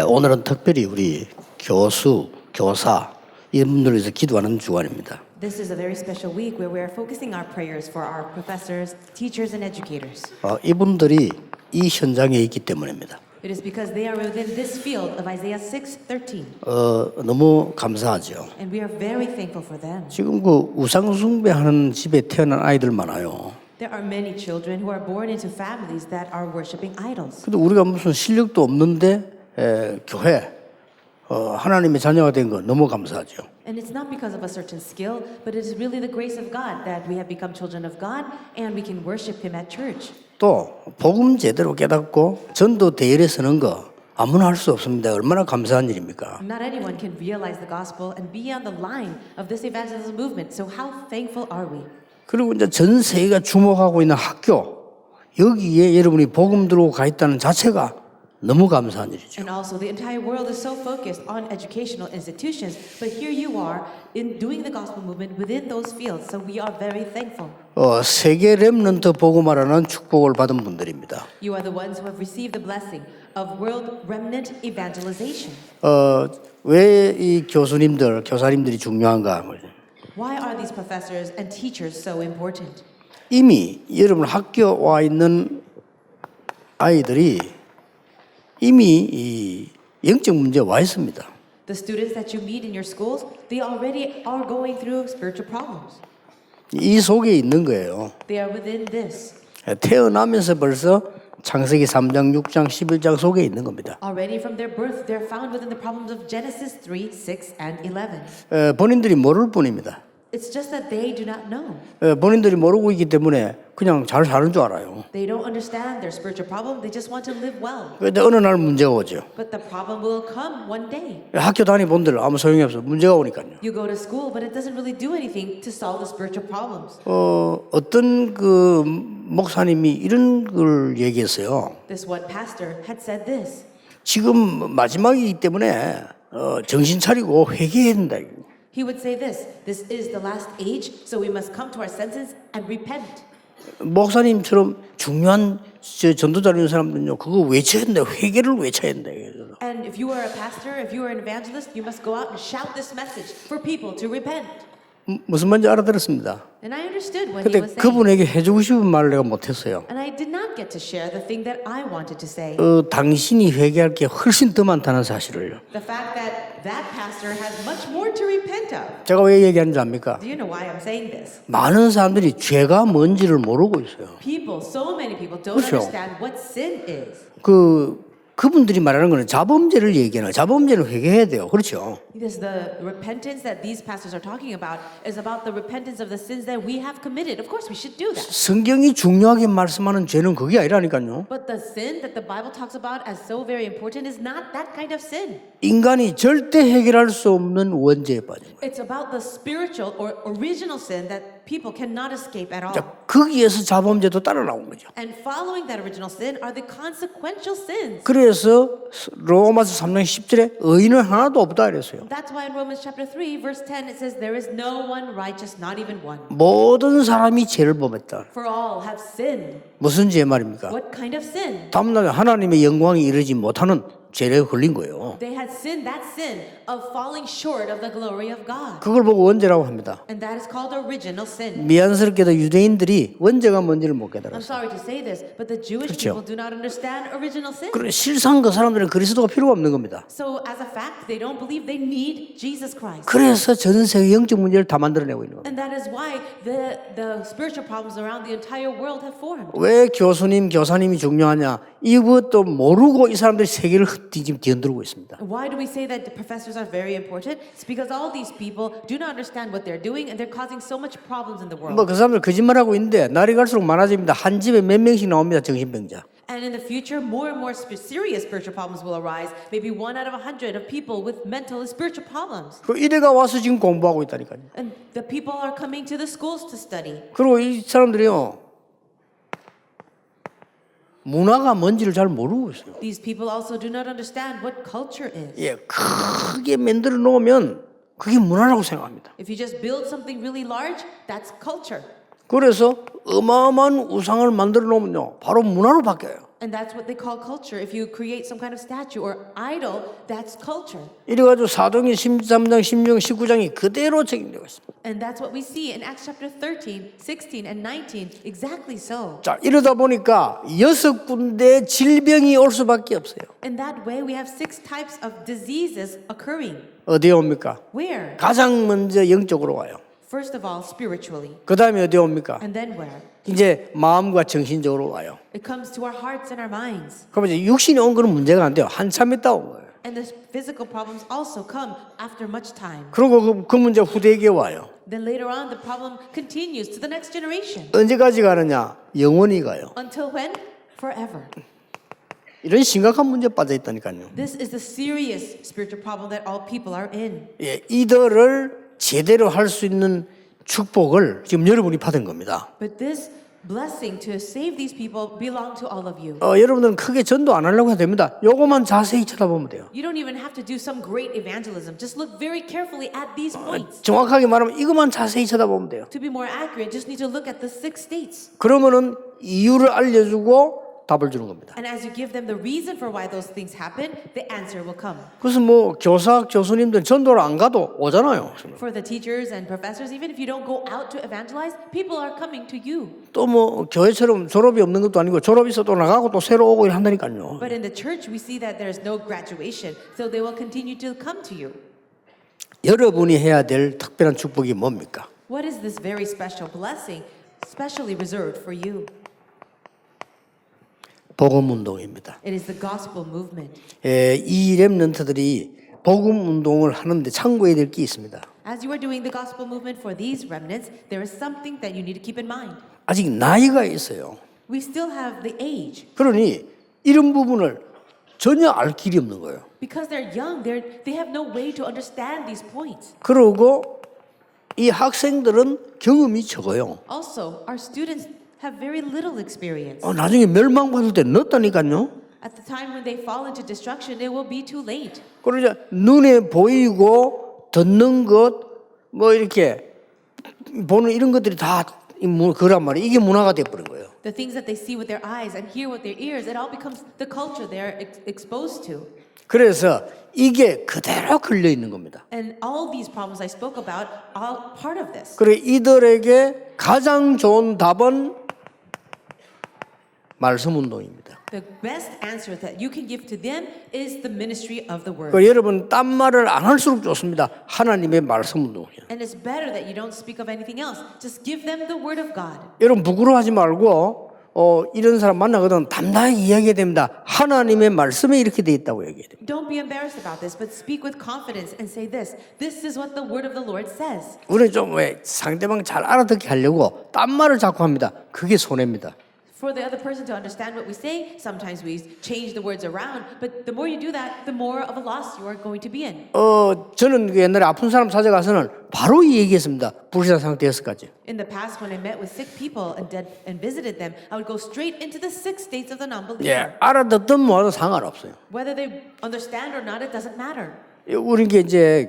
오늘은 특별히 우리 교수, 교사 이분들을 위해서 기도하는 주간입니다. This is a very special week where we are focusing our prayers for our professors, teachers, and educators. 이분들이 이 현장에 있기 때문입니다. It is because they are within this field of Isaiah 6:13, 너무 감사하죠. and we are very thankful for them. 지금 그 우상 숭배하는 집에 태어난 아이들 많아요. There are many children who are born into families that are worshiping idols. 근데 우리가 무슨 실력도 없는데 교회 하나님의 자녀가 된 거 너무 감사하죠. And it's not because of a certain skill, but it is really the grace of God that we have become children of God and we can worship Him at church. 또 복음 제대로 깨닫고 전도 대열에 서는 거 아무나 할 수 없습니다. 얼마나 감사한 일입니까? Not anyone can realize the gospel and be on the line of this evangelism movement. So how thankful are we? 그리고 이제 전 세계가 주목하고 있는 학교 여기에 여러분이 복음 들고 가 있다는 자체가 너무 감사한 일이죠. And also, the entire world is so focused on educational institutions, but here you are in doing the gospel movement within those fields. So we are very thankful. 세계 렘넌트 복음화라는 축복을 받은 분들입니다. You are the ones who have received the blessing of world remnant evangelization. 왜 이 교수님들, 교사님들이 중요한가? Why are these professors and teachers so important? 이미 여러분 학교 와 있는 아이들이 이미 이 영적 문제에 와 있습니다. The students that you meet in your schools, they already are going through spiritual problems. 이 속에 있는 거예요. They are within this. 태어나면서 벌써 창세기 3장, 6장, 11장 속에 있는 겁니다. Already from their birth, they're found within the problems of Genesis 3, 6, and 11. 본인들이 모를 뿐입니다. It's just that they do not know. 본인들이 모르고 있기 때문에 그냥 잘 사는 줄 알아요. They don't understand their spiritual problem. They just want to live well. 그런데 어느 날 문제가 오죠. But the problem will come one day. 학교 다니본들 아무 소용이 없어. 문제가 오니까요. You go to school, but it doesn't really do anything to solve the spiritual problems. 어떤 그 목사님이 이런 걸 얘기했어요. This one pastor had said this. 지금 마지막이기 때문에 정신 차리고 회개해야 된다. He would say this. This is the last age, so we must come to our senses and repent. 목사님처럼 중요한 전도자라는 사람들은요, 그거 외쳐야 된다. 회개를 외쳐야 된다. And if you are a pastor, if you are an evangelist, you must go out and shout this message for people to repent. 무슨 말인지 알아들었습니다. And I understood what he 근데 was saying. 그분에게 해주고 싶은 말을 내가 못했어요. And I did not get to share the thing that I wanted to say. 당신이 회개할 게 훨씬 더 많다는 사실을요. The fact that that pastor has much more to repent of. 제가 왜 얘기하는지 압니까? Do you know why I'm saying this? 많은 사람들이 죄가 뭔지를 모르고 있어요. People, so many people don't 그렇죠. understand what sin is. 그분들이 말하는 거는 자범죄를 얘기하는 거예요. 자범죄는 회개해야 돼요. 그렇죠? Because the repentance that these pastors are talking about is about the repentance of the sins that we have committed. Of course, we should do that. 성경이 중요하게 말씀하는 죄는 그게 아니라니까요. But the sin that the Bible talks about as so very important is not that kind of sin. 인간이 절대 해결할 수 없는 원죄에 빠진 거예요. It's about the spiritual or original sin that people cannot escape at all. 자, 거기에서 자범죄도 따라 나온 거죠. And following that original sin are the consequential sins. 그래서 로마서 3장 10절에 의인은 하나도 없다 이랬어요. That's why in Romans chapter 3 verse 10 it says there is no one righteous, not even one. 모든 사람이 죄를 범했다. For all have sinned. 무슨 죄 말입니까? What kind of sin? 다음날 하나님의 영광이 이르지 못하는 죄에 걸린 거예요. They had sinned that sin of falling short of the glory of God. 그걸 보고 원죄라고 합니다. And that is called original sin. 미안스럽게도 유대인들이 원죄가 뭔지를 못 I'm 깨달았어요. sorry to say this, but the Jewish 그렇죠. people do not understand original sin. 그래 실상 그 사람들은 그리스도가 필요가 없는 겁니다. So as a fact, they don't believe they need Jesus Christ. 그래서 전 세계 영적 문제를 다 만들어내고 있는 겁니다. And that is why the spiritual problems around the entire world have formed. 왜 교수님, 교사님이 중요하냐? 이것도 모르고 이 사람들이 세계를 지금 뒤흔들고 있습니다. Why do we say that the professors are very important? It's because all these people do not understand what they're doing and they're causing so much problems in the world. 그 사람들 거짓말하고 있는데 날이 갈수록 많아집니다. 한 집에 몇 명씩 나옵니다. 정신병자. And in the future, more and more serious spiritual problems will arise. Maybe 1 out of 100 of people with mental and spiritual problems. 그 이래가 와서 지금 공부하고 있다니까요. And the people are coming to the schools to study. 그리고 이 사람들이요. 문화가 뭔지를 잘 모르고 있어요. These people also do not understand what culture is. 예, 크게 만들어 놓으면 그게 문화라고 생각합니다. If you just build something really large, that's culture. 그래서 어마어마한 우상을 만들어 놓으면요, 바로 문화로 바뀌어요. And that's what they call culture. If you create some kind of statue or idol, that's culture. 이래가지고 사도행전 13장, 16장, 19장이 그대로 적용되고 있습니다. And that's what we see in Acts chapter 13, 16, and 19. Exactly so. 자, 이러다 보니까 6군데 질병이 올 수밖에 없어요. In that way, we have 6 types of diseases occurring. 어디에 옵니까? Where? 가장 먼저 영적으로 와요. First of all, spiritually. 그 다음에 어디에 옵니까? And then where? 이제 마음과 정신적으로 와요. It comes to our hearts and our minds. 그럼 이제 육신이 온 거는 문제가 안 돼요. 한참 있다 온 거예요. And the physical problems also come after much time. 그리고 그 문제 후대에게 와요. Then later on, the problem continues to the next generation. 언제까지 가느냐? 영원히 가요. Until when? Forever. 이런 심각한 문제에 빠져 있다니까요. This is the serious spiritual problem that all people are in. 예, 이들을 제대로 할 수 있는 축복을 지금 여러분이 받은 겁니다. But this blessing to save these people belong to all of you. 여러분들은 크게 전도 안 하려고 해도 됩니다. 요것만 자세히 쳐다보면 돼요. You don't even have to do some great evangelism. Just look very carefully at these points. 정확하게 말하면 이것만 자세히 쳐다보면 돼요. To be more accurate, just need to look at the 6 states. 그러면은 이유를 알려주고 답을 주는 겁니다. And as you give them the reason for why those things happen, the answer will come. 그래서 뭐 교사, 교수님들 전도를 안 가도 오잖아요. For the teachers and professors, even if you don't go out to evangelize, people are coming to you. 또 뭐 교회처럼 졸업이 없는 것도 아니고 졸업이 있어 또 나가고 또 새로 오고 한다니까요. But in the church, we see that there's no graduation, so they will continue to come to you. 여러분이 해야 될 특별한 축복이 뭡니까? What is this very special blessing, specially reserved for you? 복음 운동입니다. It is the gospel movement. 이 렘넌트들이 복음 운동을 하는데 참고해야 될 게 있습니다. As you are doing the gospel movement for these remnants, there is something that you need to keep in mind. 아직 나이가 있어요. We still have the age. 그러니 이런 부분을 전혀 알 길이 없는 거예요. Because they're young, they have no way to understand these points. 그리고 이 학생들은 경험이 적어요. Also, our students have very little experience. 나중에 멸망받을 때 늦다니까요. At the time when they fall into destruction, it will be too late. 그러자 눈에 보이고 듣는 것 뭐 이렇게 보는 이런 것들이 다 그란 말이에요. 이게 문화가 돼버린 거예요. The things that they see with their eyes and hear with their ears, it all becomes the culture they're exposed to. 그래서 이게 그대로 걸려 있는 겁니다. And all these problems I spoke about are part of this. 그래 이들에게 가장 좋은 답은 말씀 운동입니다. The best answer that you can give to them is the ministry of the word. 그 여러분 딴 말을 안 할수록 좋습니다. 하나님의 말씀 운동이요. And it's better that you don't speak of anything else. Just give them the word of God. 여러분 부끄러워하지 말고 이런 사람 만나거든 담당히 이야기해야 됩니다. 하나님의 말씀에 이렇게 돼 있다고 얘기해야 됩니다. Don't be embarrassed about this, but speak with confidence and say this. This is what the word of the Lord says. 우리는 좀 왜 상대방 잘 알아듣게 하려고 딴 말을 자꾸 합니다. 그게 손해입니다. For the other person to understand what we say, sometimes we change the words around, but the more you do that, the more of a loss you are going to be in. 저는 그 옛날에 아픈 사람 찾아가서는 바로 이 얘기했습니다. 불신앙 상태에서까지. In the past, when I met with sick people and visited them, I would go straight into the 6 states of the non-believer. 예, 알아듣든 뭐하든 상관없어요. Whether they understand or not, it doesn't matter. 우리 이제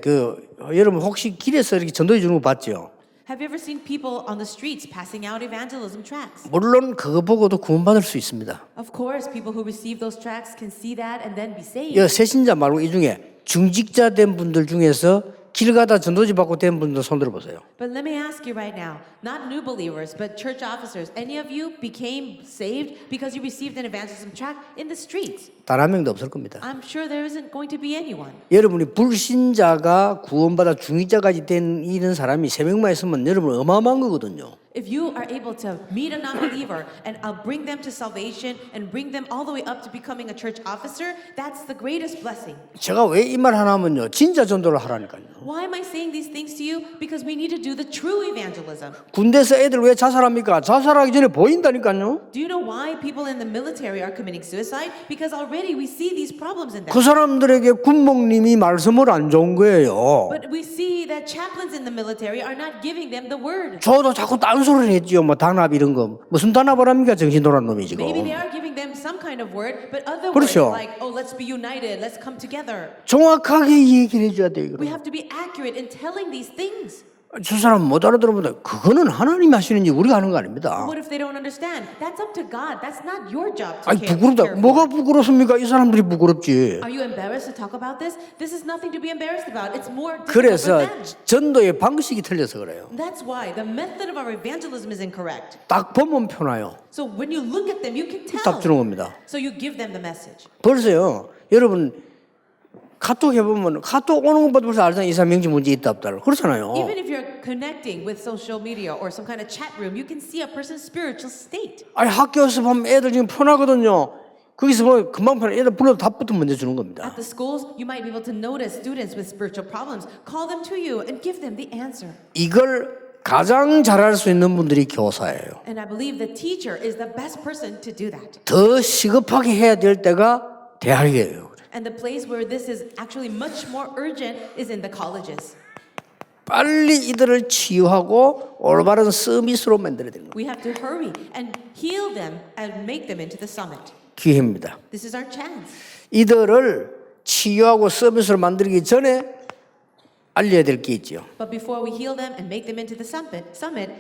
여러분 혹시 길에서 이렇게 전도해 주는 거 봤죠? Have you ever seen people on the streets passing out evangelism tracts? 물론 그거 보고도 구원받을 수 있습니다. Of course, people who receive those tracts can see that and then be saved. 새신자 말고 이 중에 중직자 된 분들 중에서 길 가다 전도지 받고 된 분들 손 들어보세요. But let me ask you right now, not new believers, but church officers, any of you became saved because you received an evangelism tract in the streets? 단 한 명도 없을 겁니다. I'm sure there isn't going to be anyone. 여러분이 불신자가 구원받아 중직자까지 된 이런 사람이 3명만 있으면 여러분 어마어마한 거거든요. If you are able to meet a non-believer and bring them to salvation and bring them all the way up to becoming a church officer, that's the greatest blessing. 제가 왜 이 말 하나 하면요. 진짜 전도를 하라니까요. Why am I saying these things to you? Because we need to do the true evangelism. 군대에서 애들 왜 자살합니까? 자살하기 전에 보인다니까요. Do you know why people in the military are committing suicide? Because already we see these problems in them. 그 사람들에게 군목님이 말씀을 안 준 거예요. But we see that chaplains in the military are not giving them the word. 저도 자꾸 딴소리를 했지요. 뭐 단합 이런 거. 무슨 단합을 합니까? 정신 돌아온 놈이 지금. Maybe they are giving them some kind of word, but other 그렇죠. words like, oh, let's be united, let's come together. 정확하게 얘기를 해줘야 돼요. We have to be accurate in telling these things. 저 사람 못 알아들으면 그거는 하나님이 하시는지 우리가 하는 거 아닙니다. What if they don't understand? That's up to God. That's not your job to 아니 care 부끄럽다. for. 뭐가 부끄럽습니까? 이 사람들이 부끄럽지. Are you embarrassed to talk about this? This is nothing to be embarrassed about. It's more difficult 그래서 for them. 전도의 방식이 틀려서 그래요. That's why the method of our evangelism is incorrect. 딱 보면 표나요. So when you look at them, you can 딱 tell. 주는 겁니다. So you give them the message. 벌써요. 여러분 카톡 해보면 카톡 오는 것보다 벌써 알잖아요. 이 사람 명지 문제 있다 없다. 그렇잖아요. Even if you're connecting with social media or some kind of chat room, you can see a person's spiritual state. 아니 학교에서 보면 애들 지금 편하거든요. 거기서 보면 금방 편해. 애들 불러도 답부터 먼저 주는 겁니다. At the schools, you might be able to notice students with spiritual problems. Call them to you and give them the answer. 이걸 가장 잘할 수 있는 분들이 교사예요. And I believe the teacher is the best person to do that. 더 시급하게 해야 될 때가 대학이에요. And the place where this is actually much more urgent is in the colleges. 빨리 이들을 치유하고 올바른 서비스로 만들어야 되는 거예요. We have to hurry and heal them and make them into the summit. 기회입니다. This is our chance. 이들을 치유하고 서비스로 만들기 전에 알려야 될 게 있죠. But before we heal them and make them into the summit,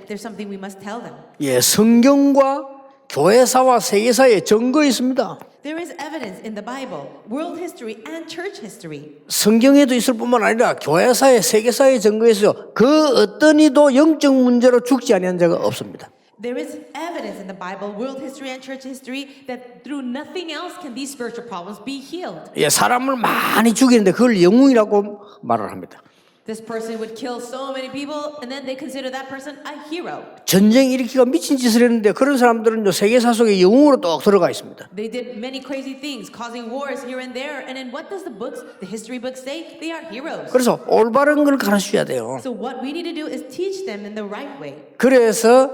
there's something we must tell them. 예, 성경과 교회사와 세계사의 증거 있습니다. There is evidence in the Bible, world history and church history. 성경에도 있을 뿐만 아니라 교회사의 세계사의 증거에서 그 어떤 이도 영적 문제로 죽지 아니한 자가 없습니다. There is evidence in the Bible, world history and church history that through nothing else can these spiritual problems be healed. 예, 사람을 많이 죽이는데 그걸 영웅이라고 말을 합니다. This person would kill so many people and then they consider that person a hero. 전쟁 일으키가 미친 짓을 했는데 그런 사람들은 세계사 속에 영웅으로 또 들어가 있습니다. They did many crazy things, causing wars here and there. And then what does the history books say? They are heroes. 그래서 올바른 걸 가르쳐야 돼요. So what we need to do is teach them in the right way. 그래서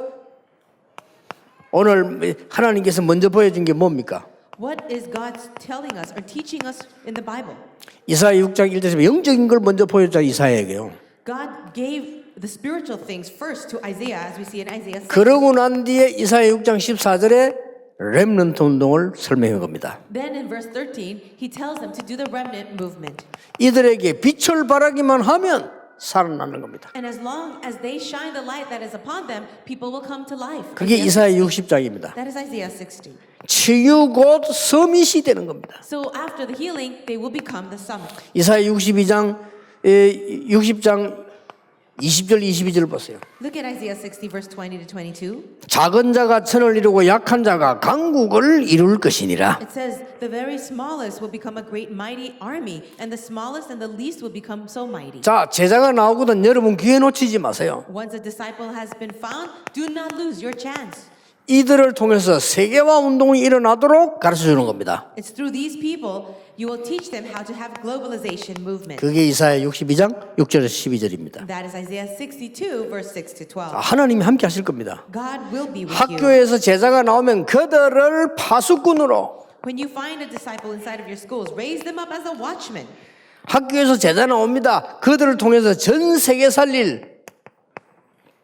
오늘 하나님께서 먼저 보여준 게 뭡니까? What is God telling us or teaching us in the Bible? 이사야 6장 1절에 영적인 걸 먼저 보여줬다 이사야에게요. God gave the spiritual things first to Isaiah, as we see in Isaiah 6. 그러고 난 뒤에 이사야 6장 14절에 렘넌트 운동을 설명한 겁니다. Then in verse 13, he tells them to do the remnant movement. 이들에게 빛을 발하기만 하면 살아나는 겁니다. And as long as they shine the light that is upon them, people will come to life. 그게 이사야 60장입니다. That is Isaiah 60. 치유 곧 서밋이 되는 겁니다. So after the healing, they will become the summit. 이사야 60장 20절 22절 보세요. Look at Isaiah 60 verse 20 to 22. 작은 자가 천을 이루고 약한 자가 강국을 이룰 것이니라. It says, the very smallest will become a great mighty army, and the smallest and the least will become so mighty. 자, 제자가 나오거든 여러분 기회 놓치지 마세요. Once a disciple has been found, do not lose your chance. 이들을 통해서 세계화 운동이 일어나도록 가르쳐주는 겁니다. It's through these people you will teach them how to have globalization movement. 그게 이사야 62장 6절에서 12절입니다. That is Isaiah 62 verse 6 to 12. 하나님이 함께 하실 겁니다. God will be with you. 학교에서 제자가 나오면 그들을 파수꾼으로, When you find a disciple inside of your schools, raise them up as a watchman. 학교에서 제자 나옵니다. 그들을 통해서 전 세계 살릴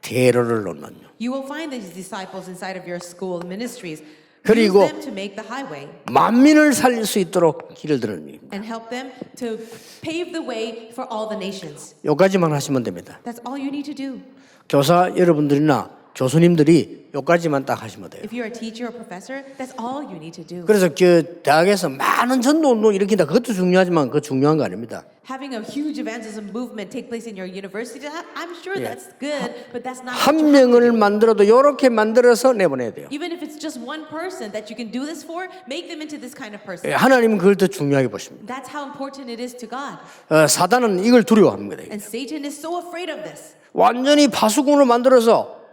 대로를 놓는. You will find these disciples inside of your school ministries. Use 그리고 them to make the highway 만민을 살릴 수 있도록 길을 드는 일입니다. and help them to pave the way for all the nations. 여기까지만 하시면 됩니다. That's all you need to do. 교사 여러분들이나 교수님들이 여기까지만 딱 하시면 돼요. If you're a teacher or professor, that's all you need to do. 그래서 그 대학에서 많은 전도 운동 일으킨다. 그것도 중요하지만 그거 중요한 거 아닙니다. Having a huge evangelism movement take place in your university, I'm sure Yeah. that's good, but that's not what 한 you have to 명을 do. 만들어도 이렇게 만들어서 내보내야 돼요. Even if it's just one person that you can do this for, make them into this kind of person. 예, 하나님은 그걸 더 중요하게 보십니다. That's how important it is to God. 사단은 이걸 두려워합니다. And Satan is so afraid of this. 완전히 파수꾼으로 만들어서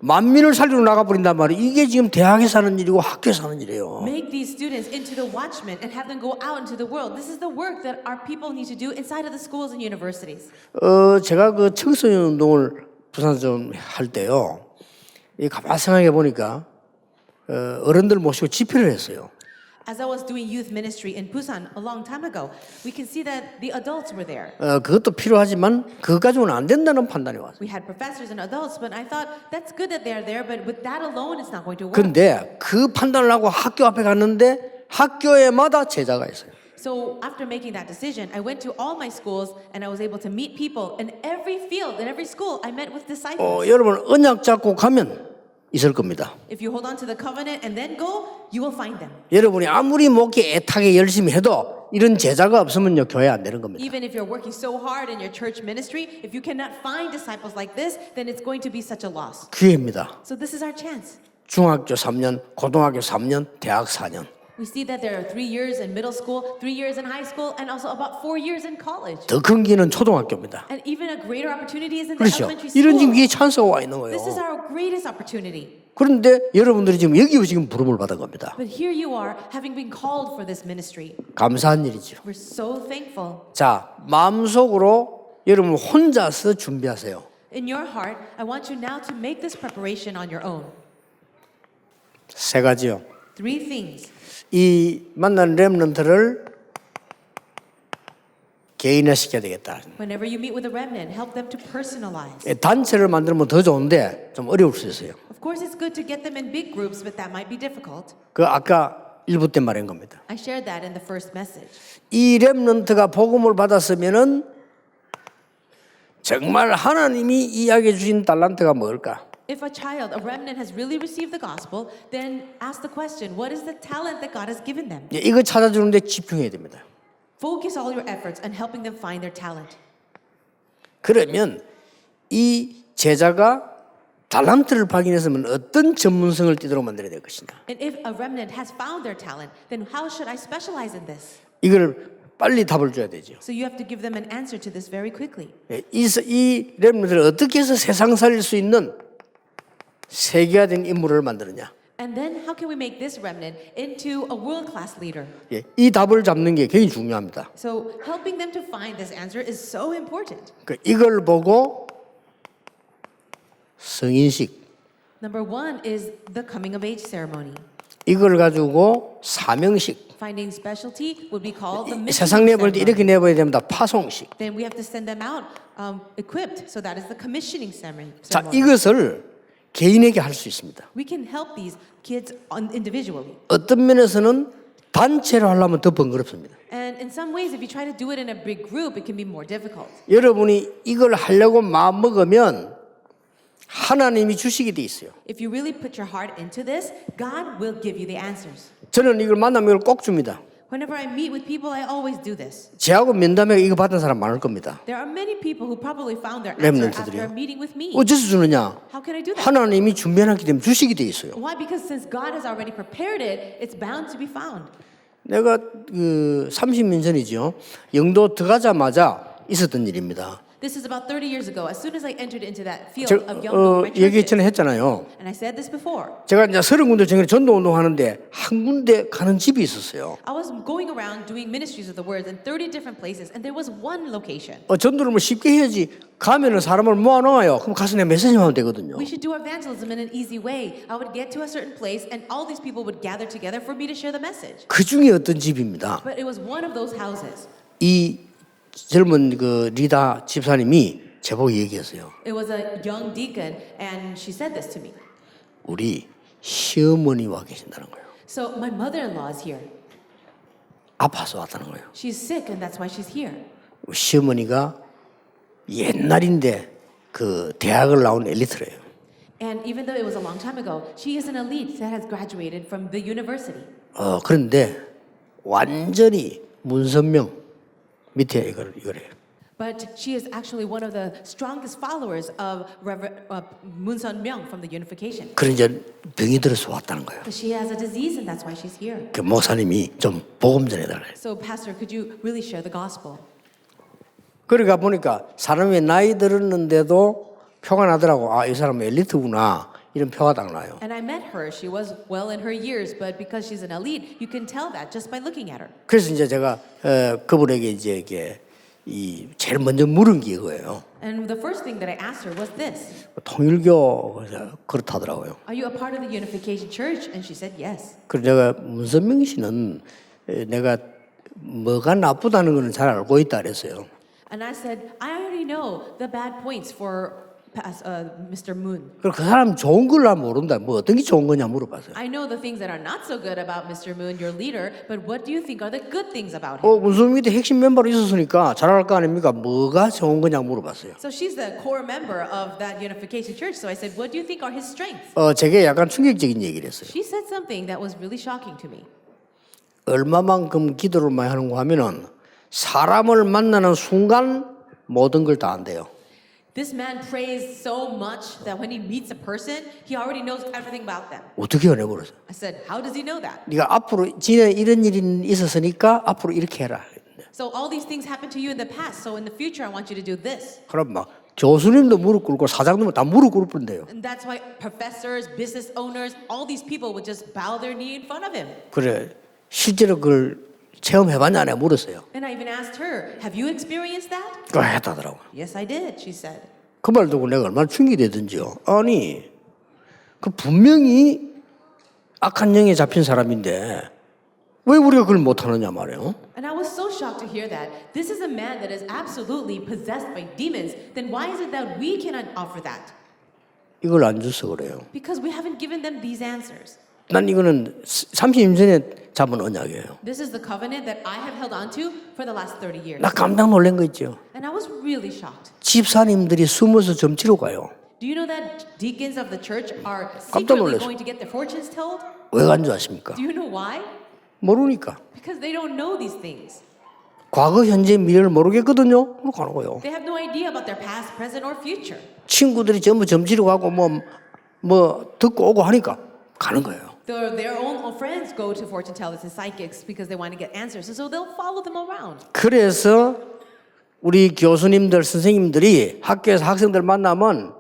만민을 살리러 나가버린단 말이에요. 이게 지금 대학에서 하는 일이고 학교에서 하는 일이에요. Make these students into the watchmen and have them go out into the world. This is the work that our people need to do inside of the schools and universities. 제가 그 청소년 운동을 부산에서 좀 할 때요. 이 가만히 생각해 보니까 어른들 모시고 집회를 했어요. As I was doing youth ministry in Busan a long time ago, we can see that the adults were there. 그것도 필요하지만 그것 가지고는 안 된다는 판단이 왔어요. We had professors and adults, but I thought that's good that they're there, but with that alone, it's not going to work. 근데 그 판단을 하고 학교 앞에 갔는데 학교에마다 제자가 있어요. So after making that decision, I went to all my schools and I was able to meet people in every field, in every school. I met with disciples. 여러분 언약 잡고 가면 있을 겁니다. If you hold on to the covenant and then go, you will find them. 여러분이 아무리 목회 애타게 열심히 해도 이런 제자가 없으면요 교회 안 되는 겁니다. Even if you're working so hard in your church ministry, if you cannot find disciples like this, then it's going to be such a loss. 기회입니다. So this is our chance. 중학교 3년, 고등학교 3년, 대학 4년. We see that there are 3 years in middle school, 3 years in high school, and also about 4 years in college. 더 큰 기회는 초등학교입니다. And even a greater opportunity is in the 그렇죠. elementary 이런 지금 school. 기회 찬스가 와 있는 거예요. This is our greatest opportunity. 그런데 여러분들이 지금 여기 지금 부름을 받은 겁니다. But here you are, having been called for this ministry. 감사한 일이죠. We're so thankful. 자, 마음속으로 여러분 혼자서 준비하세요. In your heart, I want you now to make this preparation on your own. 세 가지요. 3 things. 이 만난 렘넌트를 개인화시켜야 되겠다. Whenever you meet with a remnant, help them to personalize. 단체를 만들면 더 좋은데 좀 어려울 수 있어요. Of course, it's good to get them in big groups, but that might be difficult. 그 아까 1부 때 말한 겁니다. I shared that in the first message. 이 렘넌트가 복음을 받았으면은 정말 하나님이 이야기해 주신 달란트가 뭘까? If a child, a remnant, has really received the gospel, then ask the question, what is the talent that God has given them? 이거 찾아주는데 집중해야 됩니다. Focus all your efforts on helping them find their talent. 그러면 이 제자가 달란트를 발견했으면 어떤 전문성을 띠도록 만들어야 될 것이냐. And if a remnant has found their talent, then how should I specialize in this? 이걸 빨리 답을 줘야 되죠. So you have to give them an answer to this very quickly. 이 렘넌트를 어떻게 해서 세상 살릴 수 있는 세계화된 인물을 만드느냐. And then how can we make this remnant into a world-class leader? 이 답을 잡는 게 굉장히 중요합니다. So helping them to find this answer is so important. 이걸 보고 성인식, Number 1 is the coming of age ceremony. 이걸 가지고 사명식, Finding specialty would be called the 세상 mission 내볼 때 ceremony. 이렇게 내버려야 됩니다. 파송식. Then we have to send them out equipped. So that is the commissioning ceremony. 자, 이것을 개인에게 할 수 있습니다. We can help these kids individually. 어떤 면에서는 단체로 하려면 더 번거롭습니다. And in some ways, if you try to do it in a big group, it can be more difficult. 여러분이 이걸 하려고 마음 먹으면 하나님이 주시게 돼 있어요. If you really put your heart into this, God will give you the answers. 저는 이걸 만나면 이걸 꼭 줍니다. Whenever I meet with people, I always do this. 제하고 면담에 이거 받은 사람 많을 겁니다. There are many people who probably found their answer 렘넌트들이요. after meeting with me. 어째서 주느냐? How can I do that? 하나님이 준비해놨기 때문에 주시게 돼 있어요. Why? Because since God has already prepared it, it's bound to be found. 내가 30년 전이죠. 영도 들어가자마자 있었던 일입니다. This is about 30 years ago. As soon as I entered into that field 저, of young my 얘기 churches, 전에 했잖아요. and I said this before, 제가 이제 30군데 전에 전도운동 하는데 한 군데 가는 집이 있었어요. I was going around doing ministries of the words in 30 different places, and there was one location. 전도를 뭐 쉽게 해야지. 가면은 사람을 모아놓아요. 그럼 가서 내가 메시지 하면 되거든요. We should do evangelism in an easy way. I would get to a certain place, and all these people would gather together for me to share the message. 그 중에 어떤 집입니다. But it was one of those houses. 이 젊은 그 리다 집사님이 제보고 얘기했어요. It was a young deacon, and she said this to me. 우리 시어머니 와 계신다는 거예요. So my mother-in-law is here. 아파서 왔다는 거예요. She's sick, and that's why she's here. 시어머니가 옛날인데 그 대학을 나온 엘리트래요. And even though it was a long time ago, she is an elite that has graduated from the university. 그런데 완전히 문선명 밑에 이걸 해요. But she is actually one of the strongest followers of Moon Sun Myung from the unification. 그런 이제 병이 들어서 왔다는 거예요. But she has a disease, and that's why she's here. 그 목사님이 좀 복음 전해달래요. So, Pastor, could you really share the gospel? 그러니까 보니까 사람이 나이 들었는데도 표가 나더라고. 이 사람은 엘리트구나. 이런 표가 딱 나요. And I met her. She was well in her years, but because she's an elite, you can tell that just by looking at her. 그래서 이제 제가 그분에게 이제 이게 제일 먼저 물은 게 이거예요. And the first thing that I asked her was this. 통일교 그렇다더라고요. Are you a part of the Unification Church? And she said yes. 그래서 내가 문선명 씨는 내가 뭐가 나쁘다는 거는 잘 알고 있다 그랬어요. And I said, I already know the bad points for Mr. Moon. 그리고 그 사람 좋은 걸 난 모른다. 뭐 어떤 게 좋은 거냐 물어봤어요. I know the things that are not so good about Mr. Moon, your leader, but what do you think are the good things about him? 문수민 밑에 핵심 멤버로 있었으니까 잘 알 거 아닙니까? 뭐가 좋은 거냐 물어봤어요. So she's the core member of that Unification Church. So I said, what do you think are his strengths? 제게 약간 충격적인 얘기를 했어요. She said something that was really shocking to me. 얼마만큼 기도를 많이 하는가 하면은 사람을 만나는 순간 모든 걸 다 안돼요. This man prays so much that when he meets a person, he already knows everything about them. 어떻게 해내버렸어요? I said, how does he know that? 네가 앞으로 지내 이런 일이 있었으니까 앞으로 이렇게 해라. So all these things happened to you in the past. So in the future, I want you to do this. 그럼 막 교수님도 무릎 꿇고 사장님도 다 무릎 꿇는데요. And that's why professors, business owners, all these people would just bow their knee in front of him. 그래 실제로 그걸 체험해봤냐 내가 물었어요. And I even asked her, have you experienced that? 그거 했다더라고. Yes, I did, she said. 그 말 듣고 내가 얼마나 충격되든지요. 아니 그 분명히 악한 영에 잡힌 사람인데 왜 우리가 그걸 못하느냐 말이에요. And I was so shocked to hear that. This is a man that is absolutely possessed by demons. Then why is it that we cannot offer that? 이걸 안 줘서 그래요. Because we haven't given them these answers. 난 이거는 30년 전에 잡은 언약이에요. This is the covenant that I have held on to for the last 30 years. 나 깜짝 놀란 거 있죠. And I was really shocked. 집사님들이 숨어서 점치러 가요. Do you know that deacons of the church are 깜짝 secretly 놀랐어요. going to get their fortunes told? 왜 간 줄 아십니까? Do you know why? 모르니까. Because they don't know these things. 과거, 현재, 미래를 모르겠거든요. 그러고 가는 거예요. They have no idea about their past, present, or future. 친구들이 전부 점치러 가고 뭐 듣고 오고 하니까 가는 거예요. Their own friends go to fortune tellers and psychics because they want to get answers. And so they'll follow them around. 그래서 우리 교수님들, 선생님들이 학교에서 학생들 만나면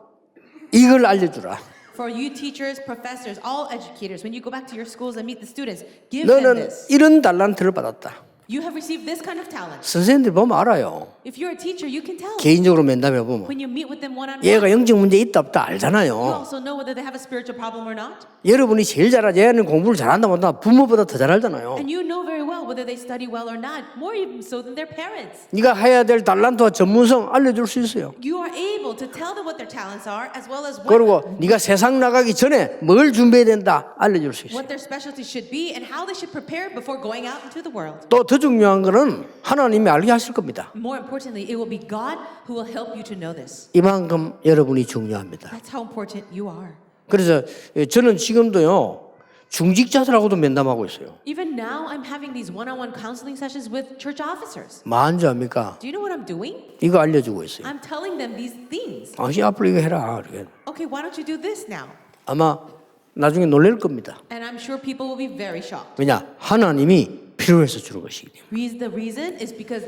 이걸 알려주라. For you teachers, professors, all educators, when you go back to your schools and meet the students, give them 너는 this. 이런 달란트를 받았다. You have received this kind of talent. 선생님들 보면 알아요. If you're a teacher, you can tell. 개인적으로 면담해 보면 When you meet with them one-on-one, 얘가 영적 문제 있다 없다 you 알잖아요. also know whether they have a spiritual problem or not. 여러분이 제일 잘하지 얘는 공부를 잘한다 못한다 부모보다 더 잘 알잖아요. And you know very well whether they study well or not, more even so than their parents. 네가 해야 될 달란트와 전문성 알려줄 수 있어요. You are able to tell them what their talents are as well as 그리고 네가 세상 나가기 전에 뭘 준비해야 된다 알려줄 수 있어요. what their specialty should be and how they should prepare before going out into the world. 또 더 중요한 거는 하나님이 알게 하실 겁니다. More importantly, it will be God who will help you to know this. 이만큼 여러분이 중요합니다. That's how important you are. 그래서 저는 지금도요 중직자들하고도 면담하고 있어요. Even now, I'm having these one-on-one counseling sessions with church officers. 뭔지 압니까? Do you know what I'm doing? 이거 알려주고 있어요. I'm telling them these things. 당신 앞으로 이거 해라. 이렇게. Okay, why don't you do this now? 아마 나중에 놀랄 겁니다. And I'm sure people will be very shocked. 왜냐? 하나님이 필요해서 주는 것이기 때문에. The reason is because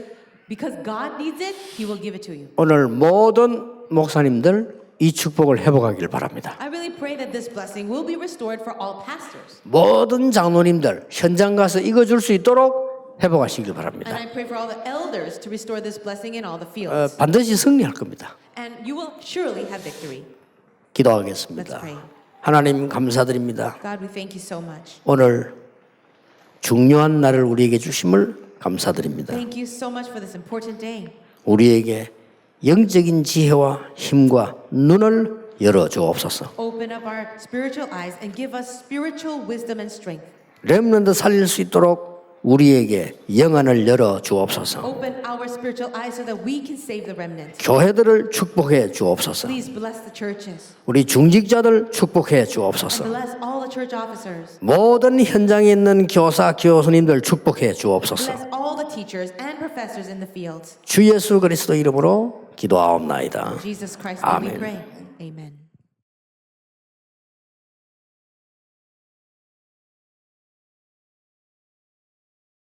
God needs it, He will give it to you. 오늘 모든 목사님들 이 축복을 회복하길 바랍니다. I really pray that this blessing will be restored for all pastors. 모든 장로님들 현장 가서 이거 줄 수 있도록 회복하시길 And 바랍니다. I pray for all the elders to restore this blessing in all the fields. 반드시 승리할 겁니다. And you will surely have victory. 기도하겠습니다. Let's pray. 하나님 감사드립니다. God, we thank you so much. 오늘 중요한 날을 우리에게 주심을 감사드립니다. Thank you so much for this important day. 우리에게 영적인 지혜와 힘과 눈을 열어 주옵소서. Open up our spiritual eyes and give us spiritual wisdom and strength. 렘넌트 살릴 수 있도록 우리에게 영안을 열어 주옵소서. Open our spiritual eyes so that we can save the remnant. 교회들을 축복해 주옵소서. Please bless the churches. 우리 중직자들 축복해 주옵소서. Bless all the church officers. 모든 현장에 있는 교사, 교수님들 축복해 주옵소서. Bless all the teachers and professors in the fields. 주 예수 그리스도 이름으로 기도하옵나이다. In Jesus Christ's name we 아멘. pray. Amen.